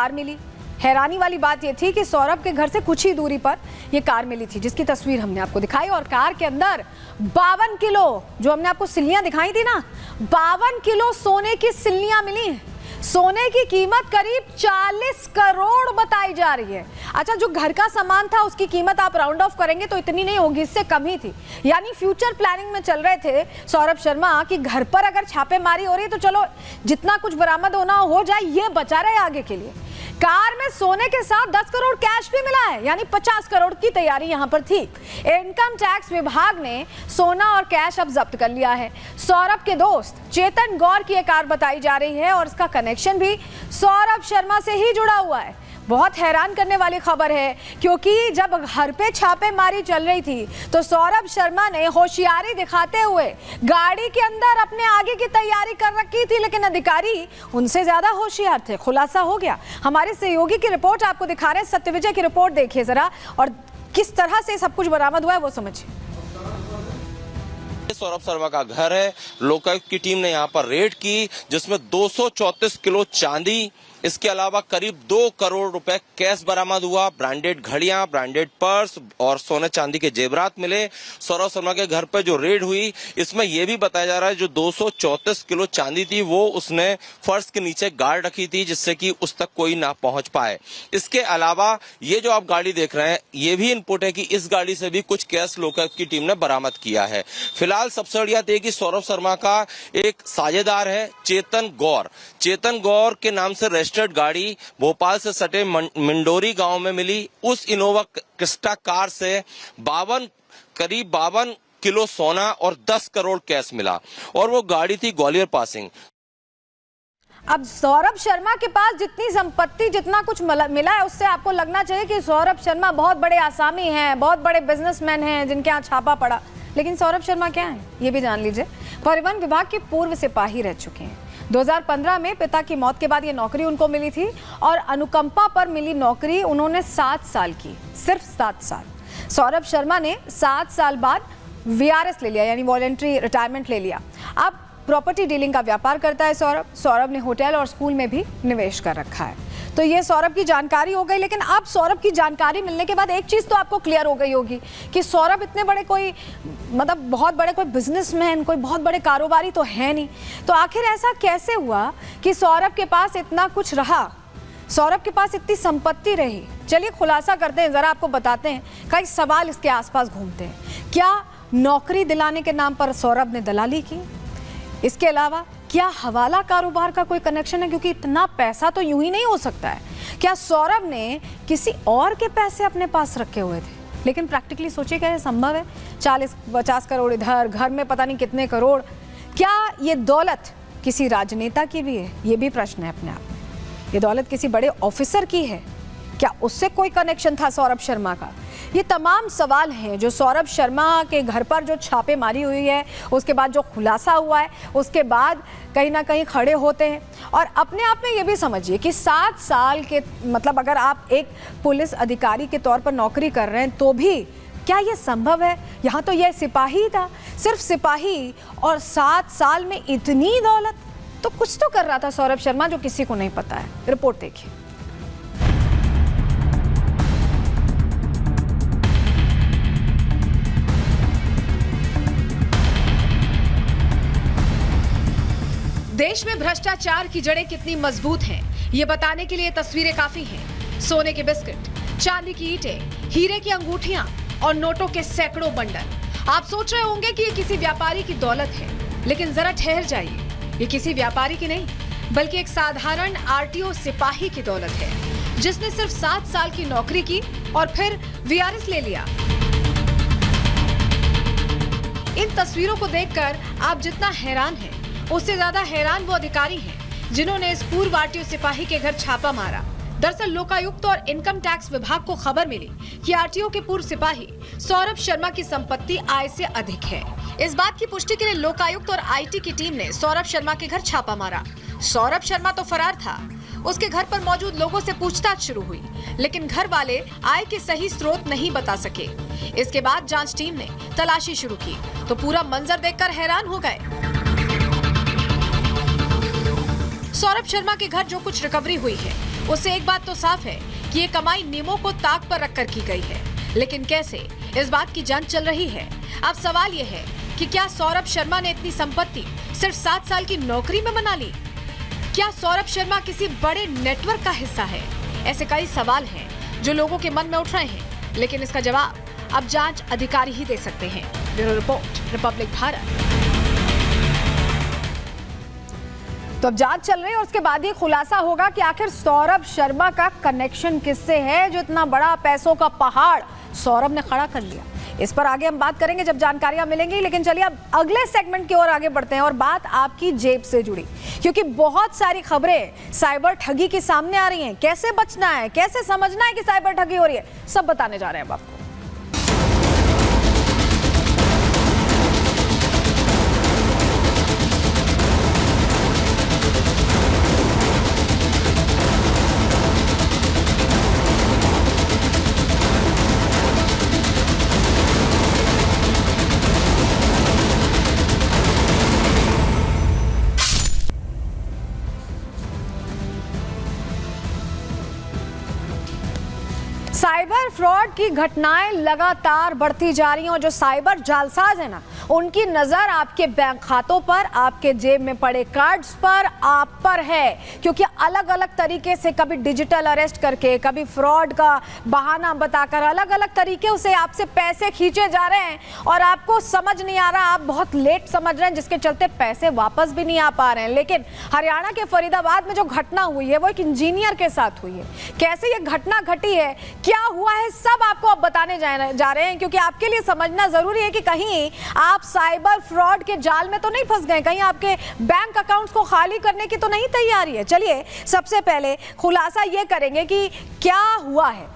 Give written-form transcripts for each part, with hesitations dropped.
Car मिली। हैरानी वाली बात यह थी कि सौरभ के घर से कुछ ही दूरी पर यह कार मिली थी, जिसकी तस्वीर हमने आपको दिखाई। और कार के अंदर 52 किलो, जो हमने आपको सिल्लियां दिखाई थी ना, 52 किलो सोने की सिल्लियां मिली। सोने की कीमत करीब 40 करोड़ बताई जा रही है। अच्छा, जो घर का सामान था उसकी कीमत आप राउंड ऑफ करेंगे तो इतनी नहीं होगी, इससे कम ही थी। यानी फ्यूचर प्लानिंग में चल रहे थे सौरभ शर्मा कि घर पर अगर छापेमारी हो रही है तो चलो जितना कुछ बरामद होना हो जाए, ये बचा रहे आगे के लिए। कार में सोने के साथ 10 करोड़ कैश भी मिला है, यानी 50 करोड़ की तैयारी यहां पर थी। इनकम टैक्स विभाग ने सोना और कैश अब जब्त कर लिया है। सौरभ के दोस्त चेतन गौर की यह कार बताई जा रही है और इसका कनेक्शन भी सौरभ शर्मा से ही जुड़ा हुआ है। बहुत हैरान करने वाली खबर है, क्योंकि जब घर पे छापेमारी चल रही थी तो सौरभ शर्मा ने होशियारी दिखाते हुए गाड़ी के अंदर अपने आगे की तैयारी कर रखी थी, लेकिन अधिकारी उनसे ज्यादा होशियार थे। खुलासा हो गया। हमारे सहयोगी की रिपोर्ट आपको दिखा रहे हैं, सत्यविजय की रिपोर्ट देखिए जरा, और किस तरह से सब कुछ बरामद हुआ है वो समझिए। सौरभ शर्मा का घर है। लोकायुक्त की टीम ने यहाँ पर रेड की, जिसमें 234 किलो चांदी, इसके अलावा करीब 2 करोड़ रुपए कैश बरामद हुआ। ब्रांडेड घड़ियां, ब्रांडेड पर्स और सोने चांदी के जेवरात मिले। सौरभ शर्मा के घर पर जो रेड हुई, इसमें यह भी बताया जा रहा है जो 234 किलो चांदी थी वो उसने फर्श के नीचे गाड़ रखी थी, जिससे कि उस तक कोई ना पहुंच पाए। इसके अलावा ये जो आप गाड़ी देख रहे हैं, ये भी इनपुट है कि इस गाड़ी से भी कुछ कैश लोकायुक्त की टीम ने बरामद किया है। फिलहाल सबसे बड़ी बात यह कि सौरभ शर्मा का एक साझेदार है चेतन गौर। चेतन गौर के नाम से रजिस्टर्ड गाड़ी भोपाल से सटे मंडोरी गांव में मिली। उस इनोवा क्रिस्टा कार से करीब 52 किलो सोना और 10 करोड़ कैश मिला, और वो गाड़ी थी ग्वालियर पासिंग। अब सौरभ शर्मा के पास जितनी संपत्ति, जितना कुछ मिला है, उससे आपको लगना चाहिए कि सौरभ शर्मा बहुत बड़े आसामी हैं, बहुत बड़े बिजनेसमैन हैं जिनके यहाँ छापा पड़ा। लेकिन सौरभ शर्मा क्या है ये भी जान लीजिए। परिवहन विभाग के पूर्व सिपाही रह चुके हैं। 2015 में पिता की मौत के बाद ये नौकरी उनको मिली थी, और अनुकंपा पर मिली नौकरी उन्होंने 7 साल की, सिर्फ 7 साल। सौरभ शर्मा ने 7 साल बाद VRS ले लिया, यानी वॉलंटरी रिटायरमेंट ले लिया। अब प्रॉपर्टी डीलिंग का व्यापार करता है सौरभ ने होटल और स्कूल में भी निवेश कर रखा है। तो ये सौरभ की जानकारी हो गई। लेकिन अब सौरभ की जानकारी मिलने के बाद एक चीज तो आपको क्लियर हो गई होगी कि सौरभ इतने बड़े कोई, मतलब बहुत बड़े कोई बिजनेसमैन, कोई बहुत बड़े कारोबारी तो है नहीं। तो आखिर ऐसा कैसे हुआ कि सौरभ के पास इतना कुछ रहा, सौरभ के पास इतनी संपत्ति रही? चलिए खुलासा करते हैं, जरा आपको बताते हैं। कई सवाल इसके आसपास घूमते हैं। क्या नौकरी दिलाने के नाम पर सौरभ ने दलाली की? इसके अलावा क्या हवाला कारोबार का कोई कनेक्शन है? क्योंकि इतना पैसा तो यूं ही नहीं हो सकता है। क्या सौरभ ने किसी और के पैसे अपने पास रखे हुए थे? लेकिन प्रैक्टिकली सोचिए, क्या ये संभव है? 40-50 करोड़ इधर, घर में पता नहीं कितने करोड़। क्या ये दौलत किसी राजनेता की भी है? ये भी प्रश्न है अपने आप में। ये दौलत किसी बड़े ऑफिसर की है? क्या उससे कोई कनेक्शन था सौरभ शर्मा का? ये तमाम सवाल हैं जो सौरभ शर्मा के घर पर जो छापेमारी हुई है, उसके बाद जो खुलासा हुआ है, उसके बाद कहीं ना कहीं खड़े होते हैं। और अपने आप में ये भी समझिए कि 7 साल के, मतलब अगर आप एक पुलिस अधिकारी के तौर पर नौकरी कर रहे हैं तो भी क्या ये संभव है? यहाँ तो यह सिपाही था, सिर्फ सिपाही, और 7 साल में इतनी दौलत। तो कुछ तो कर रहा था सौरभ शर्मा जो किसी को नहीं पता है। रिपोर्ट देखिए। देश में भ्रष्टाचार की जड़ें कितनी मजबूत हैं, ये बताने के लिए तस्वीरें काफी हैं। सोने के बिस्किट, चांदी की ईंटें, हीरे की अंगूठियां और नोटों के सैकड़ों बंडल। आप सोच रहे होंगे कि ये किसी व्यापारी की दौलत है, लेकिन जरा ठहर जाइए, ये किसी व्यापारी की नहीं, बल्कि एक साधारण RTO सिपाही की दौलत है, जिसने सिर्फ 7 साल की नौकरी की और फिर VRS ले लिया। इन तस्वीरों को देखकर आप जितना हैरान हैं, उससे ज्यादा हैरान वो अधिकारी हैं जिन्होंने इस पूर्व RTO सिपाही के घर छापा मारा। दरअसल लोकायुक्त और इनकम टैक्स विभाग को खबर मिली कि RTO के पूर्व सिपाही सौरभ शर्मा की संपत्ति आय से अधिक है। इस बात की पुष्टि के लिए लोकायुक्त और IT की टीम ने सौरभ शर्मा के घर छापा मारा। सौरभ शर्मा तो फरार था। उसके घर पर मौजूद लोगों से पूछताछ शुरू हुई, लेकिन घर वाले आय के सही स्रोत नहीं बता सके। इसके बाद जांच टीम ने तलाशी शुरू की तो पूरा मंजर देखकर हैरान हो गए। सौरभ शर्मा के घर जो कुछ रिकवरी हुई है उससे एक बात तो साफ है कि ये कमाई नियमों को ताक पर रखकर की गई है। लेकिन कैसे, इस बात की जांच चल रही है। अब सवाल ये है कि क्या सौरभ शर्मा ने इतनी संपत्ति सिर्फ 7 साल की नौकरी में बना ली? क्या सौरभ शर्मा किसी बड़े नेटवर्क का हिस्सा है? ऐसे कई सवाल हैं जो लोगों के मन में उठ रहे हैं, लेकिन इसका जवाब अब जांच अधिकारी ही दे सकते हैं। Bureau report, Republic Bharat. तो अब जांच चल रही है और उसके बाद ही खुलासा होगा कि आखिर सौरभ शर्मा का कनेक्शन किससे है जो इतना बड़ा पैसों का पहाड़ सौरभ ने खड़ा कर लिया। इस पर आगे हम बात करेंगे जब जानकारियां मिलेंगी। लेकिन चलिए अब अगले सेगमेंट की ओर आगे बढ़ते हैं और बात आपकी जेब से जुड़ी, क्योंकि बहुत सारी खबरें साइबर ठगी की सामने आ रही हैं। कैसे बचना है, कैसे समझना है कि साइबर ठगी हो रही है, सब बताने जा रहे हैं आपको। साइबर फ्रॉड की घटनाएं लगातार बढ़ती जा रही हैं और जो साइबर जालसाज है ना, उनकी नजर आपके बैंक खातों पर, आपके जेब में पड़े कार्ड्स पर, आप पर है। क्योंकि अलग अलग तरीके से, कभी डिजिटल अरेस्ट करके, कभी फ्रॉड का बहाना बताकर, अलग अलग तरीके से आपसे पैसे खींचे जा रहे हैं और आपको समझ नहीं आ रहा, आप बहुत लेट समझ रहे हैं, जिसके चलते पैसे वापस भी नहीं आ पा रहे हैं। लेकिन हरियाणा के फरीदाबाद में जो घटना हुई है वो एक इंजीनियर के साथ हुई है। कैसे ये घटना घटी है, क्या हुआ है, सब आपको अब बताने जा रहे हैं, क्योंकि आपके लिए समझना जरूरी है कि कहीं आप साइबर फ्रॉड के जाल में तो नहीं फंस गए, कहीं आपके बैंक अकाउंट्स को खाली करने की तो नहीं तैयारी है। चलिए सबसे पहले खुलासा ये करेंगे कि क्या हुआ है,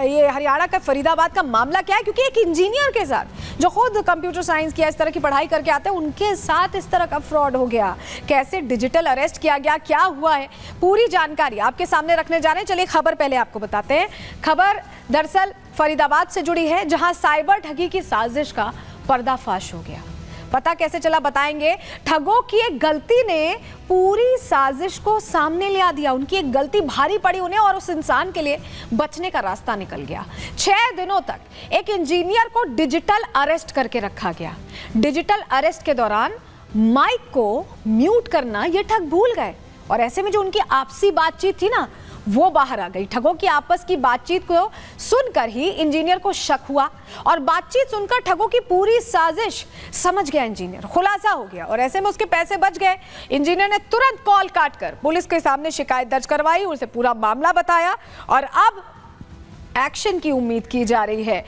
ये हरियाणा का फरीदाबाद का मामला क्या है, क्योंकि एक इंजीनियर के साथ जो खुद कंप्यूटर साइंस की इस तरह की पढ़ाई करके आते हैं, उनके साथ इस तरह का फ्रॉड हो गया। कैसे डिजिटल अरेस्ट किया गया, क्या हुआ है, पूरी जानकारी आपके सामने रखने जा रहे हैं। चलिए खबर पहले आपको बताते हैं। खबर दरअसल फरीदाबाद से जुड़ी है, जहां साइबर ठगी की साजिश का पर्दाफाश हो गया। पता कैसे चला बताएंगे। ठगों की एक गलती ने पूरी साजिश को सामने ले दिया। उनकी एक गलती भारी पड़ी उन्हें और उस इंसान के लिए बचने का रास्ता निकल गया। 6 दिनों तक एक इंजीनियर को डिजिटल अरेस्ट करके रखा गया। डिजिटल अरेस्ट के दौरान माइक को म्यूट करना ये ठग भूल गए और ऐसे में जो उनकी आपसी बातचीत थी ना, वो बाहर आ गई। ठगों की आपस की बातचीत को सुनकर ही इंजीनियर को शक हुआ और बातचीत सुनकर ठगों की पूरी साजिश समझ गया इंजीनियर। खुलासा हो गया और ऐसे में उसके पैसे बच गए। इंजीनियर ने तुरंत कॉल काटकर पुलिस के सामने शिकायत दर्ज करवाई, उसे पूरा मामला बताया और अब एक्शन की उम्मीद की जा रही है।